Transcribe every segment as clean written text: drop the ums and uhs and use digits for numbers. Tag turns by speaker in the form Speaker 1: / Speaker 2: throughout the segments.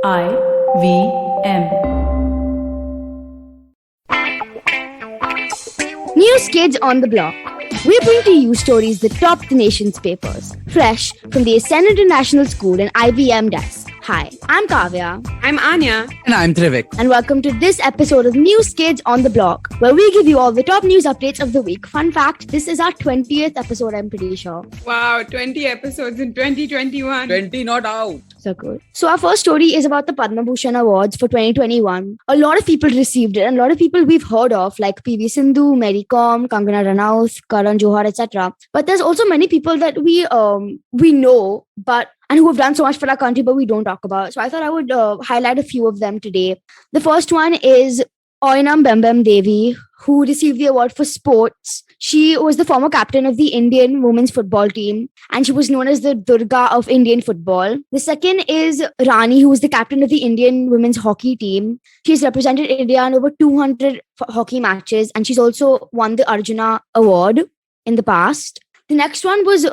Speaker 1: IVM.
Speaker 2: News Kids on the Block. We bring to you stories that top the nation's papers, fresh from the Ascend International School and IVM desk. Hi, I'm Kavya.
Speaker 3: I'm Anya.
Speaker 4: And I'm Trivik.
Speaker 2: And welcome to this episode of News Kids on the Block, where we give you all the top news updates of the week. Fun fact, this is our 20th episode, I'm pretty sure.
Speaker 3: Wow, 20 episodes in 2021.
Speaker 4: 20 not out.
Speaker 2: So good. So our first story is about the Padma Awards for 2021. A lot of people received it, and a lot of people we've heard of, like PV Sindhu, Mary Kom, Kangana Ranaut, Karan Johar, etc. But there's also many people that we know, and who have done so much for our country, but we don't talk about. So I thought I would highlight a few of them today. The first one is Oinam Bembem Devi, who received the award for sports. She was the former captain of the Indian women's football team, and she was known as the Durga of Indian football. The second is Rani, who was the captain of the Indian women's hockey team. She's represented India in over 200 hockey matches, and she's also won the Arjuna Award in the past. The next one was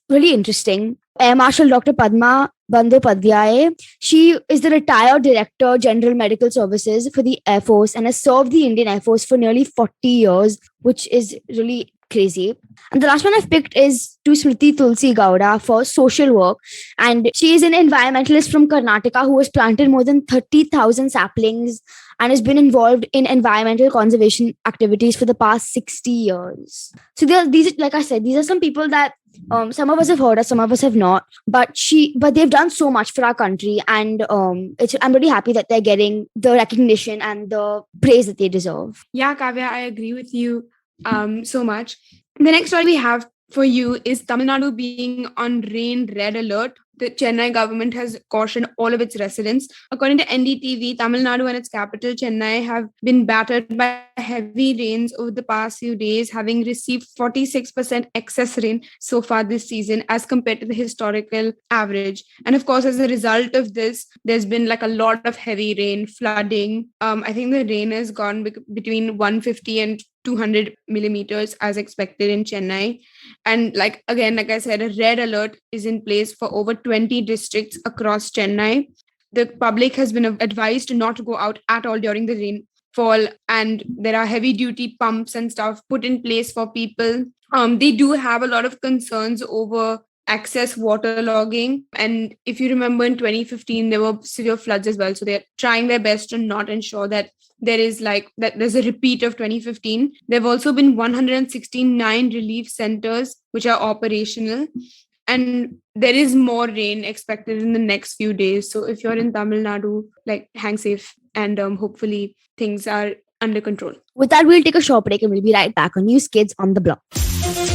Speaker 2: really interesting. Air Marshal Dr. Padma Bandyopadhyay. She is the retired Director General Medical Services for the Air Force and has served the Indian Air Force for nearly 40 years, which is really crazy. And the last one I've picked is to Smriti Tulsi Gowda for social work. And she is an environmentalist from Karnataka who has planted more than 30,000 saplings and has been involved in environmental conservation activities for the past 60 years. So these, like I said, these are some people that some of us have heard of, some of us have not, but they've done so much for our country, and I'm really happy that they're getting the recognition and the praise that they deserve.
Speaker 3: Yeah, Kavya, I agree with you so much. The next story we have for you is Tamil Nadu being on rain red alert. The Chennai government has cautioned all of its residents. According to NDTV, Tamil Nadu and its capital, Chennai, have been battered by heavy rains over the past few days, having received 46% excess rain so far this season as compared to the historical average. And of course, as a result of this, there's been like a lot of heavy rain, flooding. I think the rain has gone between 150 and 200 millimeters as expected in Chennai. And like I said, a red alert is in place for over 20 districts across Chennai. The public has been advised not to go out at all during the rainfall, and there are heavy duty pumps and stuff put in place for people. They do have a lot of concerns over excess waterlogging, and if you remember in 2015 there were severe floods as well, so they're trying their best to not ensure that there's a repeat of 2015. There have also been 169 relief centers which are operational, and there is more rain expected in the next few days. So if you're in Tamil Nadu, hang safe, and hopefully things are under control.
Speaker 2: With that, we'll take a short break and we'll be right back on News Kids on the Block.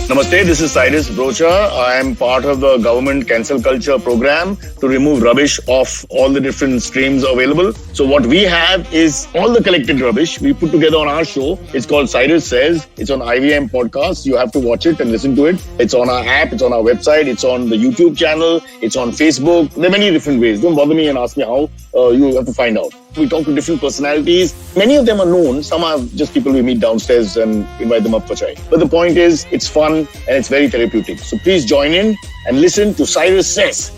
Speaker 5: Namaste, this is Cyrus Brocha. I am part of the government cancel culture program to remove rubbish off all the different streams available. So what we have is all the collected rubbish we put together on our show. It's called Cyrus Says. It's on IVM Podcasts. You have to watch it and listen to it. It's on our app. It's on our website. It's on the YouTube channel. It's on Facebook. There are many different ways. Don't bother me and ask me how. You have to find out. We talk to different personalities. Many of them are known. Some are just people we meet downstairs and invite them up for chai. But the point is, it's fun and it's very therapeutic. So please join in and listen to Cyrus Says.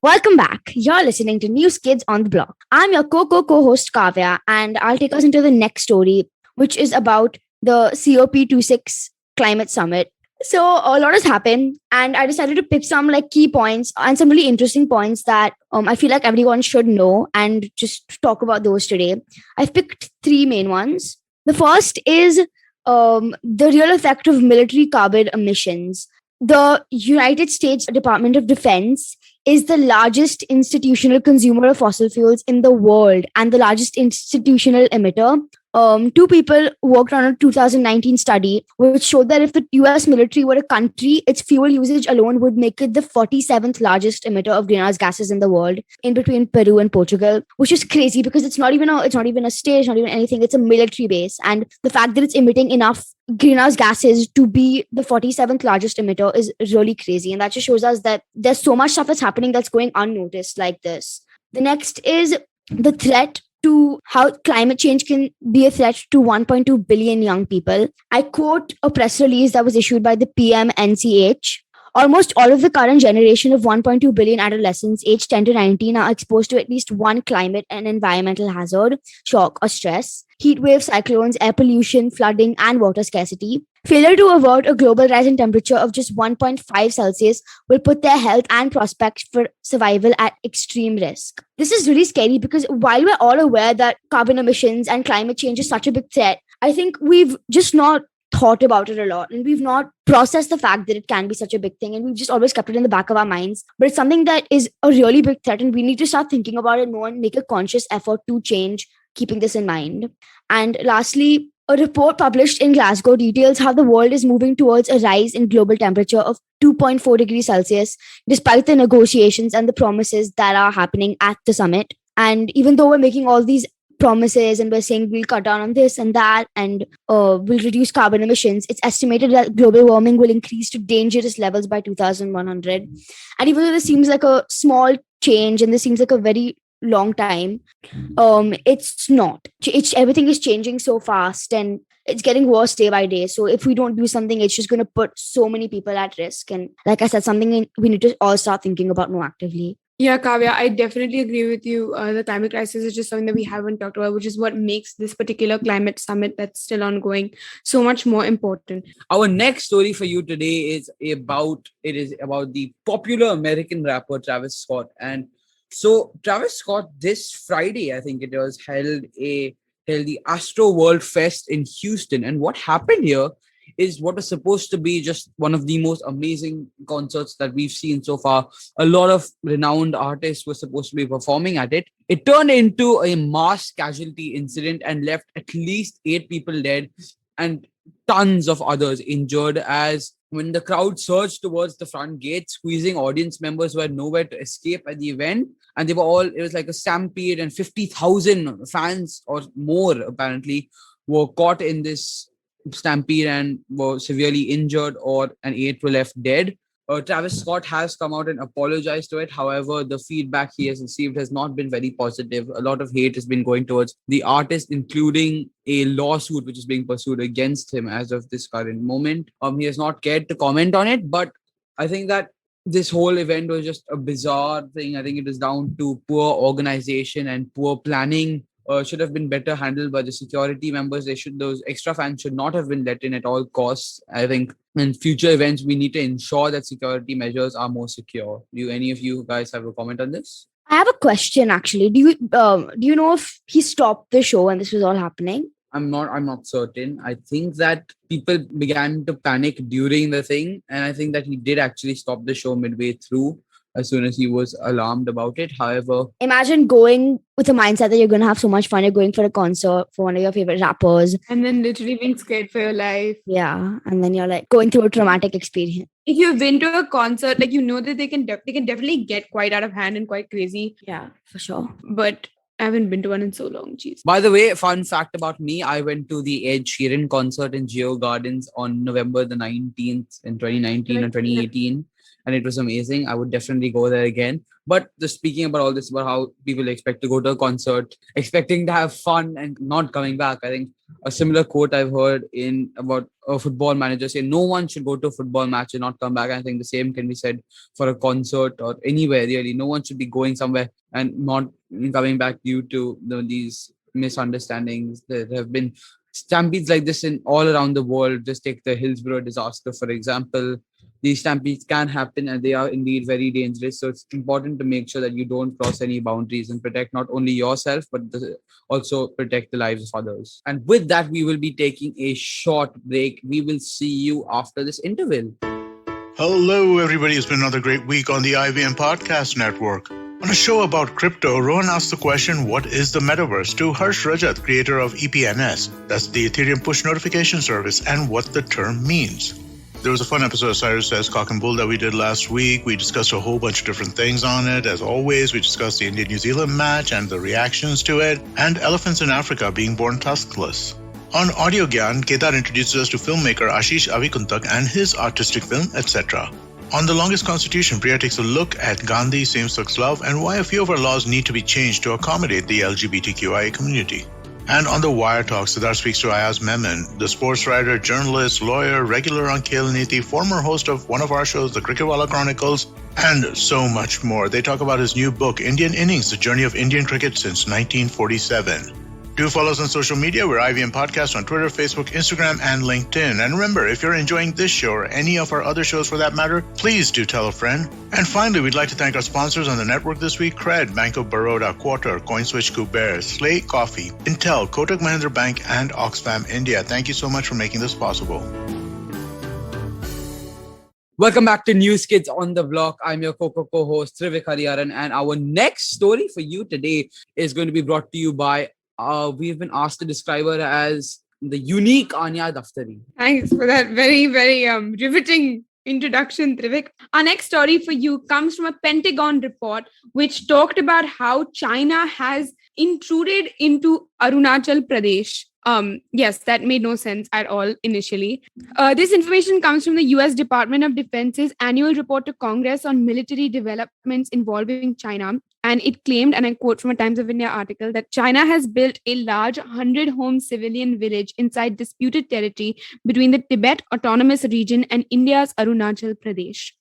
Speaker 2: Welcome back. You're listening to News Kids on the Block. I'm your co-host Kavya, and I'll take us into the next story, which is about the COP26 climate summit. So a lot has happened, and I decided to pick some key points and some really interesting points that I feel like everyone should know, and just talk about those today. I've picked three main ones. The first is the real effect of military carbon emissions. The United States Department of Defense is the largest institutional consumer of fossil fuels in the world and the largest institutional emitter. Two people worked on a 2019 study which showed that if the US military were a country, its fuel usage alone would make it the 47th largest emitter of greenhouse gases in the world, in between Peru and Portugal, which is crazy because it's not even a state, it's not even anything, it's a military base. And the fact that it's emitting enough greenhouse gases to be the 47th largest emitter is really crazy. And that just shows us that there's so much stuff that's happening that's going unnoticed like this. The next is the threat to how climate change can be a threat to 1.2 billion young people. I quote a press release that was issued by the PMNCH. Almost all of the current generation of 1.2 billion adolescents aged 10 to 19 are exposed to at least one climate and environmental hazard, shock, or stress. Heat waves, cyclones, air pollution, flooding, and water scarcity. Failure to avert a global rise in temperature of just 1.5 Celsius will put their health and prospects for survival at extreme risk. This is really scary because while we're all aware that carbon emissions and climate change is such a big threat, I think we've just not thought about it a lot, and we've not processed the fact that it can be such a big thing, and we've just always kept it in the back of our minds. But it's something that is a really big threat, and we need to start thinking about it more and make a conscious effort to change, keeping this in mind. And lastly, a report published in Glasgow details how the world is moving towards a rise in global temperature of 2.4 degrees Celsius, despite the negotiations and the promises that are happening at the summit. And even though we're making all these promises and we're saying we'll cut down on this and that and we'll reduce carbon emissions, it's estimated that global warming will increase to dangerous levels by 2100. And even though this seems like a small change and this seems like a very long time, it's not. Everything is changing so fast and it's getting worse day by day. So if we don't do something, it's just going to put so many people at risk. And like I said, something we need to all start thinking about more actively.
Speaker 3: Yeah, Kavya, I definitely agree with you. The climate crisis is just something that we haven't talked about, which is what makes this particular climate summit that's still ongoing so much more important.
Speaker 1: Our next story for you today is about the popular American rapper Travis Scott. And so Travis Scott this Friday, I think it was, held the Astro World Fest in Houston. And what happened here is what was supposed to be just one of the most amazing concerts that we've seen so far. A lot of renowned artists were supposed to be performing at it. It turned into a mass casualty incident and left at least 8 people dead and tons of others injured, as when the crowd surged towards the front gate, squeezing audience members who had nowhere to escape at the event. And it was like a stampede, and 50,000 fans or more apparently were caught in this stampede and were severely injured, and 8 were left dead. Travis Scott has come out and apologized to it. However, the feedback he has received has not been very positive. A lot of hate has been going towards the artist, including a lawsuit which is being pursued against him as of this current moment. He has not cared to comment on it, but I think that this whole event was just a bizarre thing. I think it is down to poor organization and poor planning. Should have been better handled by the security members. Those extra fans should not have been let in at all costs. I think in future events, we need to ensure that security measures are more secure. Do any of you guys have a comment on this?
Speaker 2: I have a question actually. Do you know if he stopped the show when this was all happening?
Speaker 1: I'm not certain. I think that people began to panic during the thing, and I think that he did actually stop the show midway through as soon as he was alarmed about it. However,
Speaker 2: imagine going with the mindset that you're going to have so much fun. You're going for a concert for one of your favorite rappers.
Speaker 3: And then literally being scared for your life.
Speaker 2: Yeah. And then you're like going through a traumatic experience.
Speaker 3: If you've been to a concert, like you know that they can definitely get quite out of hand and quite crazy.
Speaker 2: Yeah, for sure.
Speaker 3: But I haven't been to one in so long. Jeez.
Speaker 1: By the way, fun fact about me, I went to the Ed Sheeran concert in Geo Gardens on November the 19th in 2019 and 2018. And it was amazing. I would definitely go there again. But just speaking about all this, about how people expect to go to a concert, expecting to have fun and not coming back. I think a similar quote I've heard about a football manager saying no one should go to a football match and not come back. I think the same can be said for a concert or anywhere really. No one should be going somewhere and not coming back due to these misunderstandings. There have been stampedes like this in all around the world. Just take the Hillsborough disaster, for example. These stampedes can happen and they are indeed very dangerous. So it's important to make sure that you don't cross any boundaries and protect not only yourself, but also protect the lives of others. And with that, we will be taking a short break. We will see you after this interval.
Speaker 4: Hello, everybody. It's been another great week on the IVM Podcast Network. On a show about crypto, Rohan asked the question, what is the metaverse, to Harsh Rajat, creator of EPNS, that's the Ethereum Push Notification Service, and what the term means. There was a fun episode of Cyrus Says Cock and Bull that we did last week. We discussed a whole bunch of different things on it. As always, we discussed the India-New Zealand match and the reactions to it, and elephants in Africa being born tuskless. On Audio Gyan, Kedar introduces us to filmmaker Ashish Avikuntak and his artistic film, etc. On The Longest Constitution, Priya takes a look at Gandhi, same-sex love, and why a few of our laws need to be changed to accommodate the LGBTQIA community. And on the Wire Talk, Siddharth speaks to Ayaz Memon, the sports writer, journalist, lawyer, regular on Khel Niti, former host of one of our shows, The Cricketwala Chronicles, and so much more. They talk about his new book, Indian Innings, The Journey of Indian Cricket Since 1947. Do follow us on social media. We're IVM Podcasts on Twitter, Facebook, Instagram, and LinkedIn. And remember, if you're enjoying this show or any of our other shows for that matter, please do tell a friend. And finally, we'd like to thank our sponsors on the network this week: Cred, Bank of Baroda, Quarter, CoinSwitch, Kuber, Slate Coffee, Intel, Kotak Mahindra Bank, and Oxfam India. Thank you so much for making this possible.
Speaker 1: Welcome back to News Kids on the Block. I'm your co-host, Trivik Hariharan. And our next story for you today is going to be brought to you by we've been asked to describe her as the unique Anya Daftary.
Speaker 3: Thanks for that very, very riveting introduction, Trivik. Our next story for you comes from a Pentagon report which talked about how China has intruded into Arunachal Pradesh. Yes, that made no sense at all initially. This information comes from the US Department of Defense's annual report to Congress on military developments involving China. And it claimed, and I quote from a Times of India article, that China has built a large 100-home civilian village inside disputed territory between the Tibet Autonomous Region and India's Arunachal Pradesh.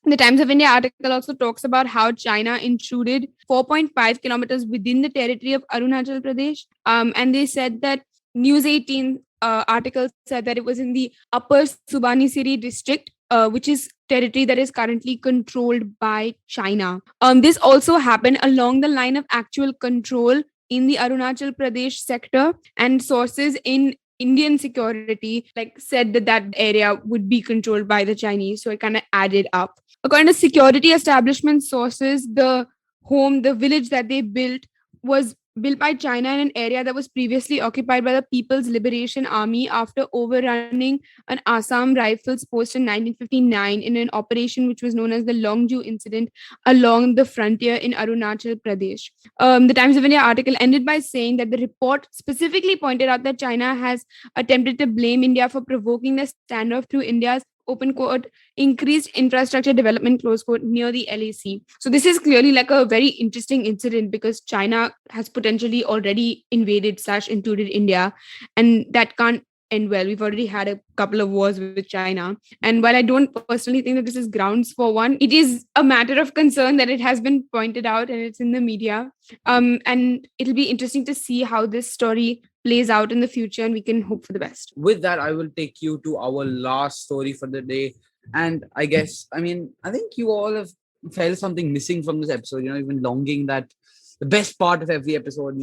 Speaker 3: The Times of India article also talks about how China intruded 4.5 kilometers within the territory of Arunachal Pradesh. And they said that News 18 article said that it was in the Upper Subansiri district, which is territory that is currently controlled by China. This also happened along the line of actual control in the Arunachal Pradesh sector, and sources in Indian security said that area would be controlled by the Chinese. So it kind of added up. According to security establishment sources, the village that they built was built by China in an area that was previously occupied by the People's Liberation Army after overrunning an Assam Rifles post in 1959 in an operation which was known as the Longju incident along the frontier in Arunachal Pradesh. The Times of India article ended by saying that the report specifically pointed out that China has attempted to blame India for provoking the standoff through India's open quote increased infrastructure development close quote near the LAC. So this is clearly a very interesting incident because China has potentially already invaded/intruded India, and that can't end well. We've already had a couple of wars with China, and while I don't personally think that this is grounds for one, it is a matter of concern that it has been pointed out and it's in the media. And it'll be interesting to see how this story plays out in the future, and we can hope for the best.
Speaker 1: With that, I will take you to our last story for the day. And I think you all have felt something missing from this episode. You've been longing that the best part of every episode,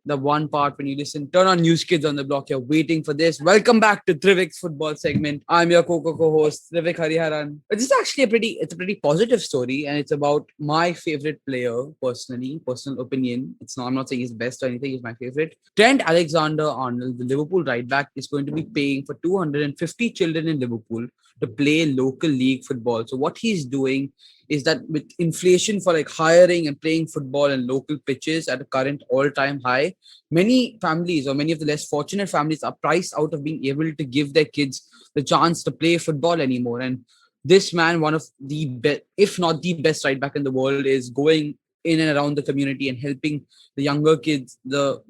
Speaker 1: the one part when you listen, turn on News Kids on the Block, you're waiting for this. Welcome back to Trivik's football segment. I'm your co-host, Trivik Hariharan. This is actually a pretty positive story, and it's about my favorite player, personal opinion. I'm not saying he's best or anything, he's my favorite. Trent Alexander-Arnold, the Liverpool right back, is going to be paying for 250 children in Liverpool to play local league football. So what he's doing is that with inflation for hiring and playing football and local pitches at a current all-time high, many families or many of the less fortunate families are priced out of being able to give their kids the chance to play football anymore. And this man, one of the best, if not the best right back in the world, is going in and around the community and helping the younger kids, the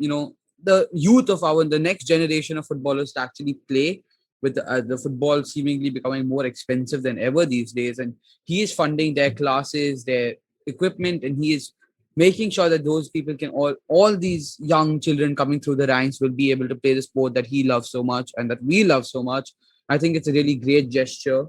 Speaker 1: youth of the next generation of footballers to actually play, with the football seemingly becoming more expensive than ever these days. And he is funding their classes, their equipment, and he is making sure that those people can all these young children coming through the ranks will be able to play the sport that he loves so much and that we love so much. I think it's a really great gesture,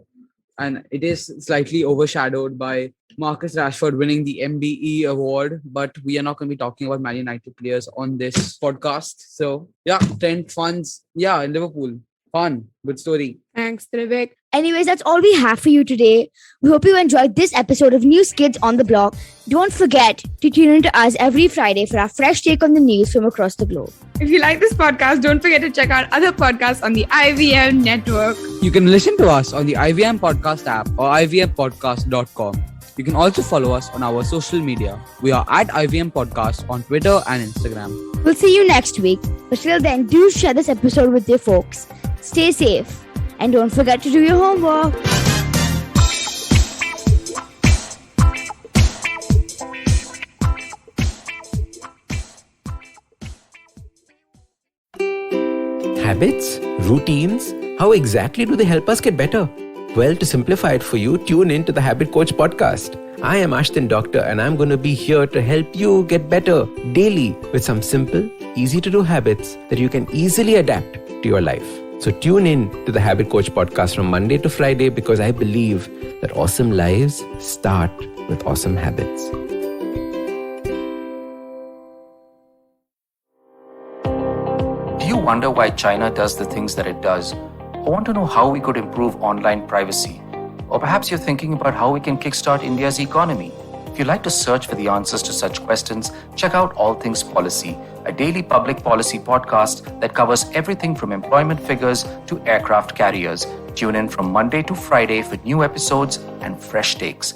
Speaker 1: and it is slightly overshadowed by Marcus Rashford winning the MBE award, but we are not going to be talking about Man United players on this podcast. So yeah, Trent funds, in Liverpool. Fun, good story.
Speaker 3: Thanks, Trivik.
Speaker 2: Anyways, that's all we have for you today. We hope you enjoyed this episode of News Kids on the Block. Don't forget to tune in to us every Friday for our fresh take on the news from across the globe.
Speaker 3: If you like this podcast, don't forget to check out other podcasts on the IVM network.
Speaker 1: You can listen to us on the IVM Podcast app or ivmpodcast.com. You can also follow us on our social media. We are at IVM Podcast on Twitter and Instagram.
Speaker 2: We'll see you next week. But till then, do share this episode with your folks. Stay safe and don't forget to do your homework.
Speaker 6: Habits? Routines? How exactly do they help us get better? Well, to simplify it for you, tune in to the Habit Coach podcast. I am Ashton Doctor, and I'm going to be here to help you get better daily with some simple, easy to do habits that you can easily adapt to your life. So tune in to the Habit Coach podcast from Monday to Friday, because I believe that awesome lives start with awesome habits.
Speaker 7: Do you wonder why China does the things that it does? Or want to know how we could improve online privacy? Or perhaps you're thinking about how we can kickstart India's economy. If you'd like to search for the answers to such questions, check out All Things Policy, a daily public policy podcast that covers everything from employment figures to aircraft carriers. Tune in from Monday to Friday for new episodes and fresh takes.